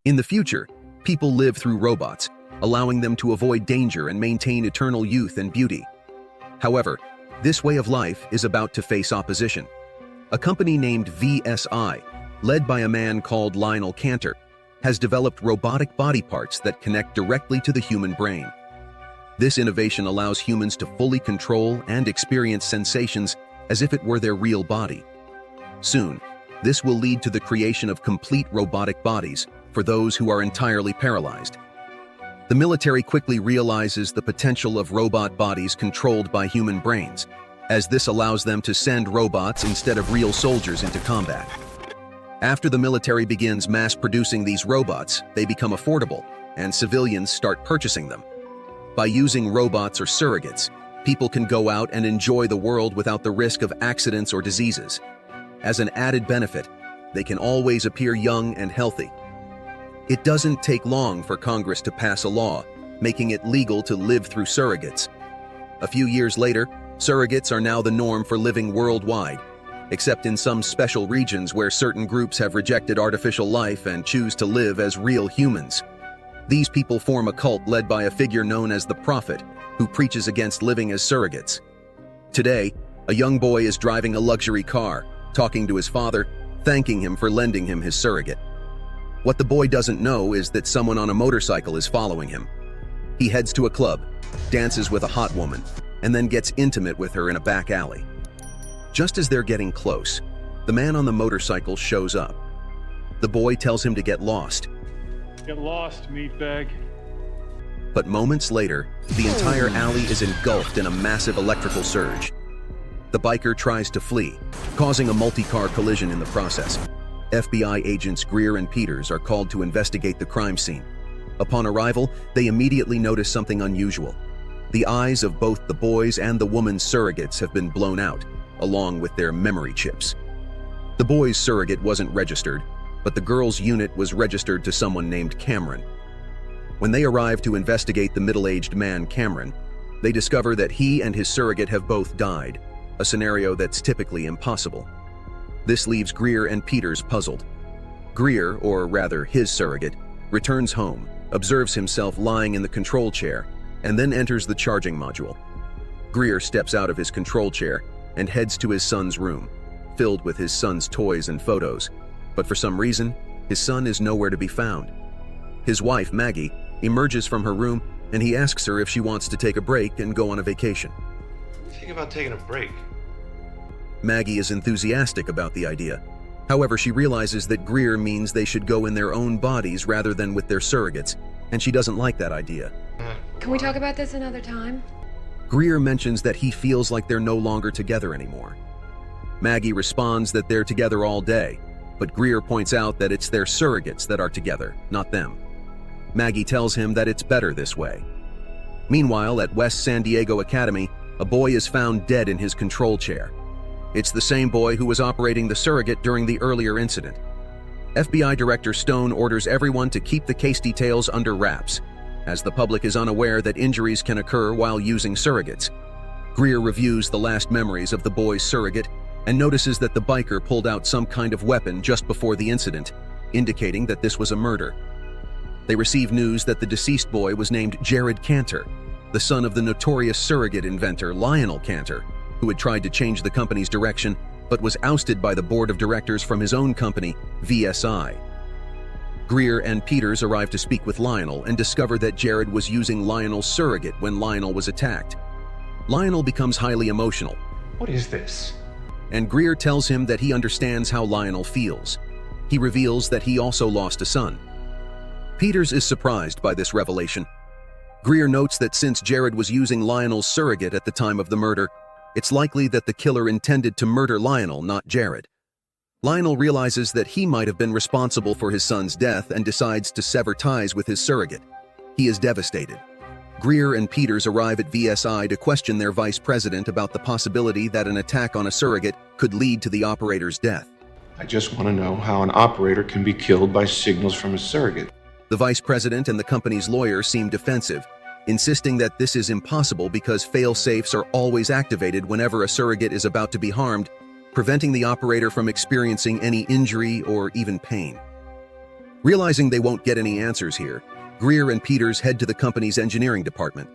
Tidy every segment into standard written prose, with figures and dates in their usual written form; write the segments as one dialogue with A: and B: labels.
A: In the future, people live through robots, allowing them to avoid danger and maintain eternal youth and beauty. However, this way of life is about to face opposition. A company named VSI, led by a man called Lionel Cantor, has developed robotic body parts that connect directly to the human brain. This innovation allows humans to fully control and experience sensations as if it were their real body. Soon, this will lead to the creation of complete robotic bodies for those who are entirely paralyzed. The military quickly realizes the potential of robot bodies controlled by human brains, as this allows them to send robots instead of real soldiers into combat. After the military begins mass-producing these robots, they become affordable, and civilians start purchasing them. By using robots or surrogates, people can go out and enjoy the world without the risk of accidents or diseases. As an added benefit, they can always appear young and healthy. It doesn't take long for Congress to pass a law, making it legal to live through surrogates. A few years later, surrogates are now the norm for living worldwide, except in some special regions where certain groups have rejected artificial life and choose to live as real humans. These people form a cult led by a figure known as the Prophet, who preaches against living as surrogates. Today, a young boy is driving a luxury car, talking to his father, thanking him for lending him his surrogate. What the boy doesn't know is that someone on a motorcycle is following him. He heads to a club, dances with a hot woman, and then gets intimate with her in a back alley. Just as they're getting close, the man on the motorcycle shows up. The boy tells him to get lost.
B: Get lost, meatbag.
A: But moments later, the entire alley is engulfed in a massive electrical surge. The biker tries to flee, causing a multi-car collision in the process. FBI agents Greer and Peters are called to investigate the crime scene. Upon arrival, they immediately notice something unusual. The eyes of both the boys and the woman's surrogates have been blown out, along with their memory chips. The boy's surrogate wasn't registered, but the girl's unit was registered to someone named Cameron. When they arrive to investigate the middle-aged man Cameron, they discover that he and his surrogate have both died, a scenario that's typically impossible. This leaves Greer and Peters puzzled. Greer, or rather his surrogate, returns home, observes himself lying in the control chair, and then enters the charging module. Greer steps out of his control chair and heads to his son's room, filled with his son's toys and photos. But for some reason, his son is nowhere to be found. His wife, Maggie, emerges from her room and he asks her if she wants to take a break and go on a vacation.
C: Think about taking a break.
A: Maggie is enthusiastic about the idea. However, she realizes that Greer means they should go in their own bodies rather than with their surrogates, and she doesn't like that idea.
D: Can we talk about this another time?
A: Greer mentions that he feels like they're no longer together anymore. Maggie responds that they're together all day, but Greer points out that it's their surrogates that are together, not them. Maggie tells him that it's better this way. Meanwhile, at West San Diego Academy, a boy is found dead in his control chair. It's the same boy who was operating the surrogate during the earlier incident. FBI Director Stone orders everyone to keep the case details under wraps, as the public is unaware that injuries can occur while using surrogates. Greer reviews the last memories of the boy's surrogate and notices that the biker pulled out some kind of weapon just before the incident, indicating that this was a murder. They receive news that the deceased boy was named Jared Cantor, the son of the notorious surrogate inventor Lionel Cantor, who had tried to change the company's direction but was ousted by the board of directors from his own company, VSI. Greer and Peters arrive to speak with Lionel and discover that Jared was using Lionel's surrogate when Lionel was attacked. Lionel becomes highly emotional.
C: What is this?
A: And Greer tells him that he understands how Lionel feels. He reveals that he also lost a son. Peters is surprised by this revelation. Greer notes that since Jared was using Lionel's surrogate at the time of the murder, it's likely that the killer intended to murder Lionel, not Jared. Lionel realizes that he might have been responsible for his son's death and decides to sever ties with his surrogate. He is devastated. Greer and Peters arrive at VSI to question their vice president about the possibility that an attack on a surrogate could lead to the operator's death.
C: I just want to know how an operator can be killed by signals from a surrogate.
A: The vice president and the company's lawyer seem defensive, insisting that this is impossible because fail-safes are always activated whenever a surrogate is about to be harmed, preventing the operator from experiencing any injury or even pain. Realizing they won't get any answers here, Greer and Peters head to the company's engineering department.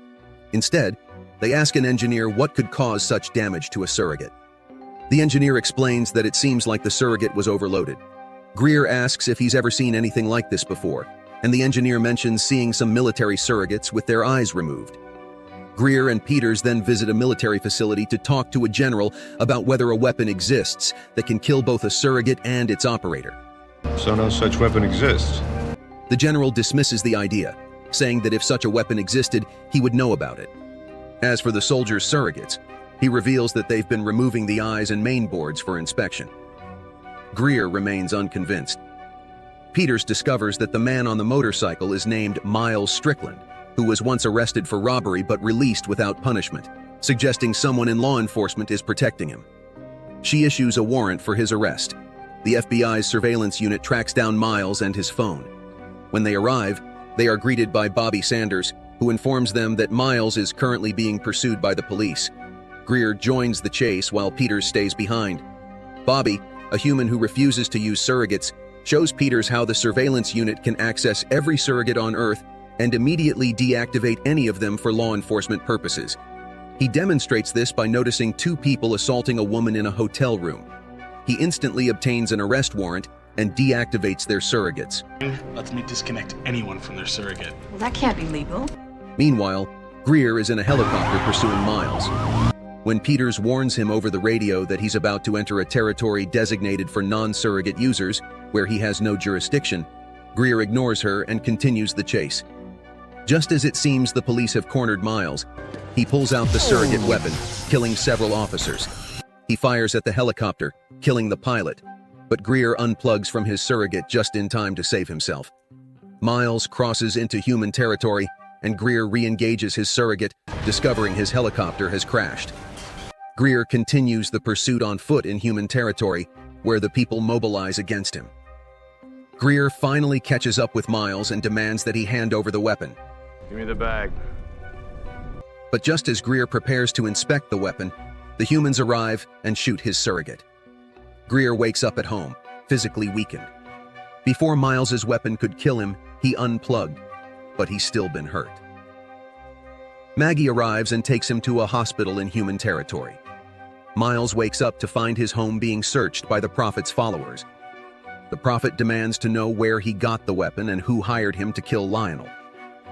A: Instead, they ask an engineer what could cause such damage to a surrogate. The engineer explains that it seems like the surrogate was overloaded. Greer asks if he's ever seen anything like this before, and the engineer mentions seeing some military surrogates with their eyes removed. Greer and Peters then visit a military facility to talk to a general about whether a weapon exists that can kill both a surrogate and its operator.
C: So no such weapon exists.
A: The general dismisses the idea, saying that if such a weapon existed, he would know about it. As for the soldiers' surrogates, he reveals that they've been removing the eyes and main boards for inspection. Greer remains unconvinced. Peters discovers that the man on the motorcycle is named Miles Strickland, who was once arrested for robbery but released without punishment, suggesting someone in law enforcement is protecting him. She issues a warrant for his arrest. The FBI's surveillance unit tracks down Miles and his phone. When they arrive, they are greeted by Bobby Sanders, who informs them that Miles is currently being pursued by the police. Greer joins the chase while Peters stays behind. Bobby, a human who refuses to use surrogates, shows Peters how the surveillance unit can access every surrogate on Earth and immediately deactivate any of them for law enforcement purposes. He demonstrates this by noticing two people assaulting a woman in a hotel room. He instantly obtains an arrest warrant and deactivates their surrogates.
E: Lets me disconnect anyone from their surrogate.
F: Well, that can't be legal.
A: Meanwhile, Greer is in a helicopter pursuing Miles. When Peters warns him over the radio that he's about to enter a territory designated for non-surrogate users, where he has no jurisdiction, Greer ignores her and continues the chase. Just as it seems the police have cornered Miles, he pulls out the surrogate weapon, killing several officers. He fires at the helicopter, killing the pilot, but Greer unplugs from his surrogate just in time to save himself. Miles crosses into human territory, and Greer re-engages his surrogate, discovering his helicopter has crashed. Greer continues the pursuit on foot in human territory, where the people mobilize against him. Greer finally catches up with Miles and demands that he hand over the weapon.
G: Give me the bag.
A: But just as Greer prepares to inspect the weapon, the humans arrive and shoot his surrogate. Greer wakes up at home, physically weakened. Before Miles's weapon could kill him, he unplugged, but he's still been hurt. Maggie arrives and takes him to a hospital in human territory. Miles wakes up to find his home being searched by the Prophet's followers. The Prophet demands to know where he got the weapon and who hired him to kill Lionel.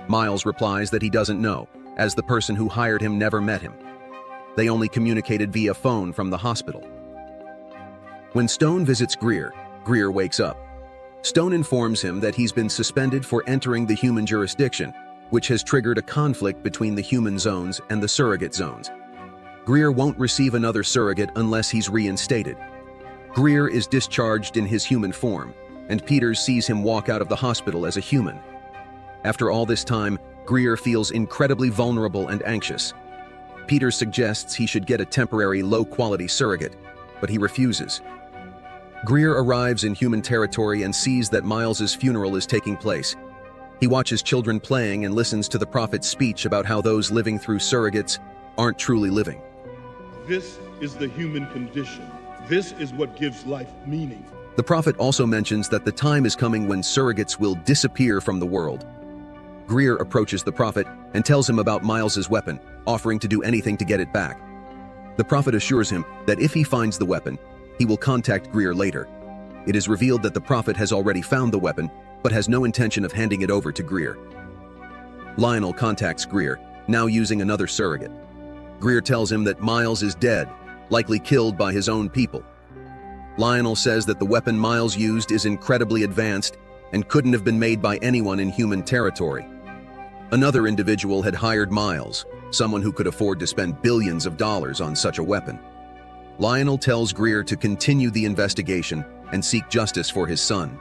A: Miles replies that he doesn't know, as the person who hired him never met him. They only communicated via phone from the hospital. When Stone visits Greer, Greer wakes up. Stone informs him that he's been suspended for entering the human jurisdiction, which has triggered a conflict between the human zones and the surrogate zones. Greer won't receive another surrogate unless he's reinstated. Greer is discharged in his human form, and Peters sees him walk out of the hospital as a human. After all this time, Greer feels incredibly vulnerable and anxious. Peters suggests he should get a temporary low-quality surrogate, but he refuses. Greer arrives in human territory and sees that Miles's funeral is taking place. He watches children playing and listens to the Prophet's speech about how those living through surrogates aren't truly living.
H: This is the human condition. This is what gives life meaning.
A: The Prophet also mentions that the time is coming when surrogates will disappear from the world. Greer approaches the Prophet and tells him about Miles's weapon, offering to do anything to get it back. The Prophet assures him that if he finds the weapon, he will contact Greer later. It is revealed that the Prophet has already found the weapon, but has no intention of handing it over to Greer. Lionel contacts Greer, now using another surrogate. Greer tells him that Miles is dead, likely killed by his own people. Lionel says that the weapon Miles used is incredibly advanced and couldn't have been made by anyone in human territory. Another individual had hired Miles, someone who could afford to spend billions of dollars on such a weapon. Lionel tells Greer to continue the investigation and seek justice for his son.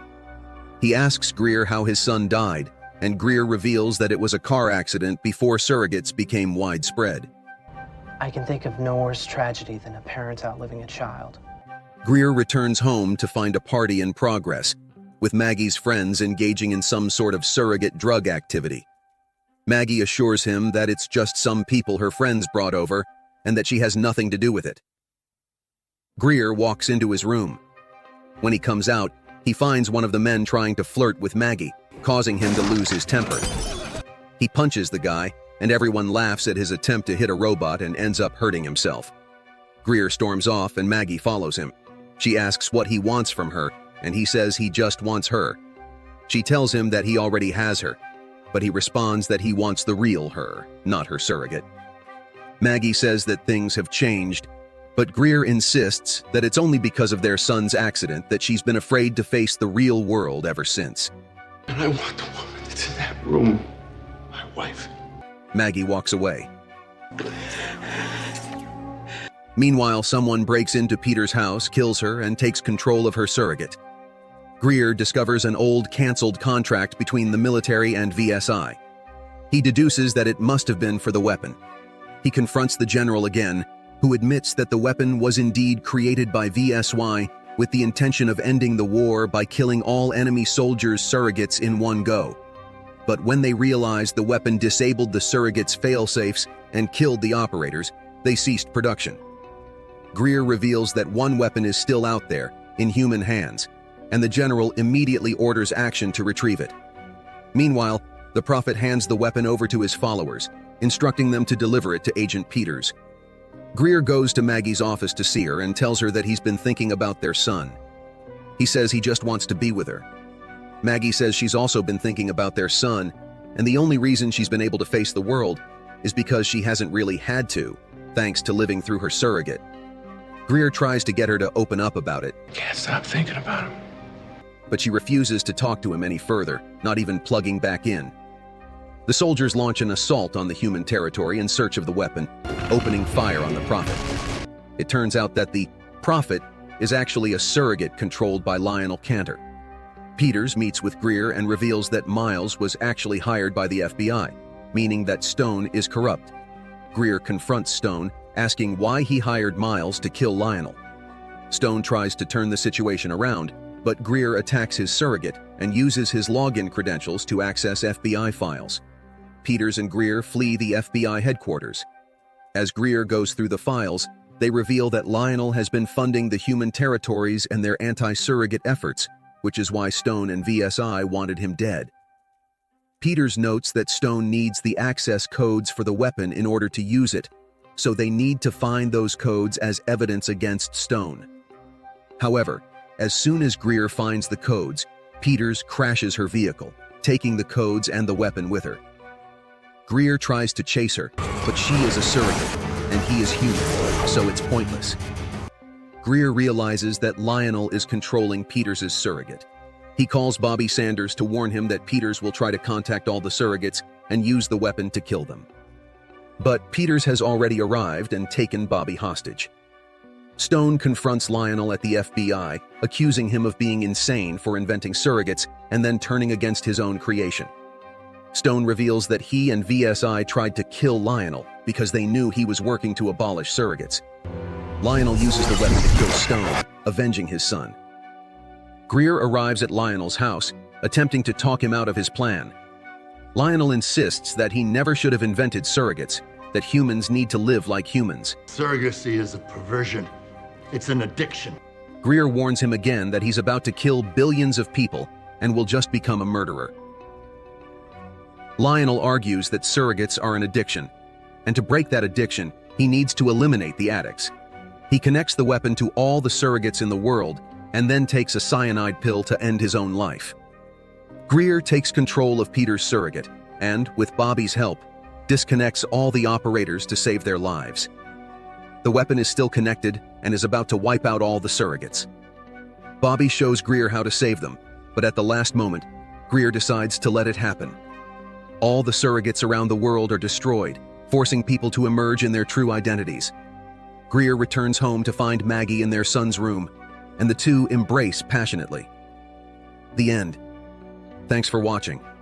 A: He asks Greer how his son died, and Greer reveals that it was a car accident before surrogates became widespread.
I: I can think of no worse tragedy than a parent outliving a child.
A: Greer returns home to find a party in progress, with Maggie's friends engaging in some sort of surrogate drug activity. Maggie assures him that it's just some people her friends brought over and that she has nothing to do with it. Greer walks into his room. When he comes out, He finds one of the men trying to flirt with Maggie, causing him to lose his temper. He punches the guy, and everyone laughs at his attempt to hit a robot and ends up hurting himself. Greer storms off and Maggie follows him. She asks what he wants from her, and he says he just wants her. She tells him that he already has her, but he responds that he wants the real her, not her surrogate. Maggie says that things have changed, but Greer insists that it's only because of their son's accident that she's been afraid to face the real world ever since.
C: And I want the woman that's in that room, my wife.
A: Maggie walks away. Meanwhile, someone breaks into Peter's house, kills her, and takes control of her surrogate. Greer discovers an old, canceled contract between the military and VSI. He deduces that it must have been for the weapon. He confronts the general again, who admits that the weapon was indeed created by VSY with the intention of ending the war by killing all enemy soldiers' surrogates in one go. But when they realized the weapon disabled the surrogates' failsafes and killed the operators, they ceased production. Greer reveals that one weapon is still out there, in human hands, and the general immediately orders action to retrieve it. Meanwhile, the Prophet hands the weapon over to his followers, instructing them to deliver it to Agent Peters. Greer goes to Maggie's office to see her and tells her that he's been thinking about their son. He says he just wants to be with her. Maggie says she's also been thinking about their son, and the only reason she's been able to face the world is because she hasn't really had to, thanks to living through her surrogate. Greer tries to get her to open up about it,
C: Can't stop thinking about him.
A: but she refuses to talk to him any further, not even plugging back in. The soldiers launch an assault on the human territory in search of the weapon, opening fire on the Prophet. It turns out that the Prophet is actually a surrogate controlled by Lionel Cantor. Peters meets with Greer and reveals that Miles was actually hired by the FBI, meaning that Stone is corrupt. Greer confronts Stone, asking why he hired Miles to kill Lionel. Stone tries to turn the situation around, but Greer attacks his surrogate and uses his login credentials to access FBI files. Peters and Greer flee the FBI headquarters. As Greer goes through the files, they reveal that Lionel has been funding the human territories and their anti-surrogate efforts, which is why Stone and VSI wanted him dead. Peters notes that Stone needs the access codes for the weapon in order to use it, so they need to find those codes as evidence against Stone. However, as soon as Greer finds the codes, Peters crashes her vehicle, taking the codes and the weapon with her. Greer tries to chase her, but she is a surrogate, and he is human, so it's pointless. Greer realizes that Lionel is controlling Peters' surrogate. He calls Bobby Sanders to warn him that Peters will try to contact all the surrogates and use the weapon to kill them. But Peters has already arrived and taken Bobby hostage. Stone confronts Lionel at the FBI, accusing him of being insane for inventing surrogates and then turning against his own creation. Stone reveals that he and VSI tried to kill Lionel because they knew he was working to abolish surrogates. Lionel uses the weapon to kill Stone, avenging his son. Greer arrives at Lionel's house, attempting to talk him out of his plan. Lionel insists that he never should have invented surrogates, that humans need to live like humans.
F: Surrogacy is a perversion. It's an addiction.
A: Greer warns him again that he's about to kill billions of people and will just become a murderer. Lionel argues that surrogates are an addiction, and to break that addiction, he needs to eliminate the addicts. He connects the weapon to all the surrogates in the world and then takes a cyanide pill to end his own life. Greer takes control of Peter's surrogate and, with Bobby's help, disconnects all the operators to save their lives. The weapon is still connected and is about to wipe out all the surrogates. Bobby shows Greer how to save them, but at the last moment, Greer decides to let it happen. All the surrogates around the world are destroyed, forcing people to emerge in their true identities. Greer returns home to find Maggie in their son's room, and the two embrace passionately. The end. Thanks for watching.